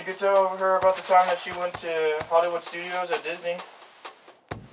you could tell her about the time that she went to Hollywood Studios at Disney.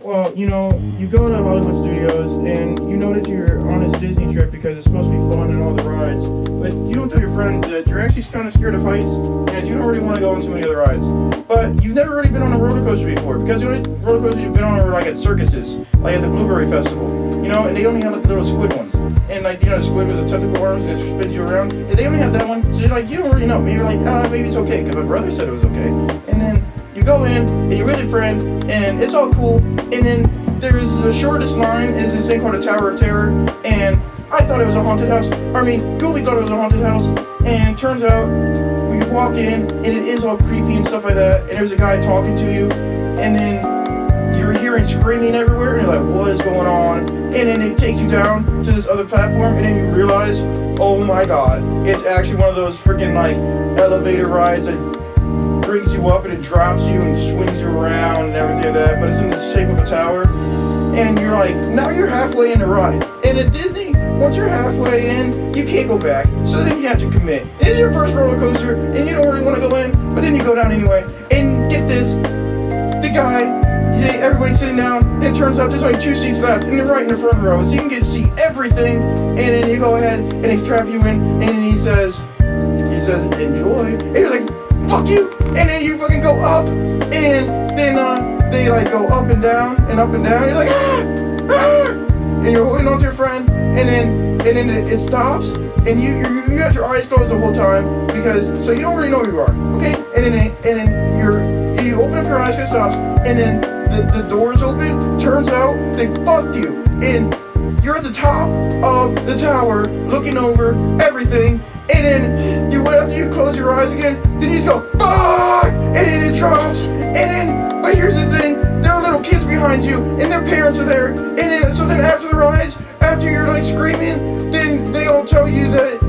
Well, you know, you go to Hollywood Studios and you know that you're on this Disney trip because it's supposed to be fun and all the rides, but you don't tell your friends that you're actually kind of scared of heights and that you don't really want to go on too many other rides. But you've never really been on a roller coaster before, because the only roller coasters you've been on are like at circuses, like at the Blueberry Festival, you know, and they only have like the little squid ones. And like, you know, the squid with the tentacle arms and it spins you around. And they only have that one, so you're like, you don't really know. Maybe you're like, maybe it's okay, because my brother said it was okay. And then you go in, and you're with your friend, and it's all cool, and then there's the shortest line is this thing called a Tower of Terror, and I thought it was a haunted house. I mean, Gooby thought it was a haunted house, and turns out, you walk in, and it is all creepy and stuff like that, and there's a guy talking to you, and then you're hearing screaming everywhere, and you're like, what is going on? And then it takes you down to this other platform, and then you realize, oh my god, it's actually one of those freaking, like, elevator rides that brings you up and it drops you and swings you around and everything like that, but it's in the shape of a tower, and you're like, now you're halfway in the ride. And at Disney, once you're halfway in, you can't go back, so then you have to commit. It's your first roller coaster, and you don't really want to go in, but then you go down anyway, and get this, the guy, everybody's sitting down, and it turns out there's only 2 seats left, and they're right in the front row, so you can get to see everything, and then you go ahead, and they strap you in, and then he says, enjoy, and you're like, fuck you, and then you fucking go up, and then they like go up and down, and you're like, and you're holding on to your friend, and then it stops, and you got your eyes closed the whole time, because, so you don't really know where you are, okay, and then you open up your eyes, it stops, and then the doors open, turns out they fucked you, and you're at the top of the tower, looking over everything, and then after you close your eyes again, then you just go, fuck! And then it drops, and then, but here's the thing, there are little kids behind you, and their parents are there, and then, so then after the rides, after you're like screaming, then they all tell you that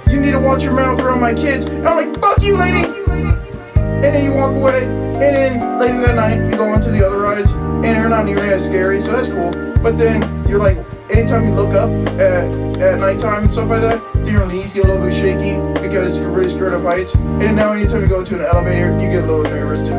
you need to watch your mouth around my kids, and I'm like, fuck you, lady! And then you walk away, and then later that night, you go on to the other rides, and they're not nearly as scary, so that's cool, but then you're like, anytime you look up at nighttime and stuff like that, then your knees get a little bit shaky because you're really scared of heights. And then now anytime you go to an elevator, you get a little nervous too.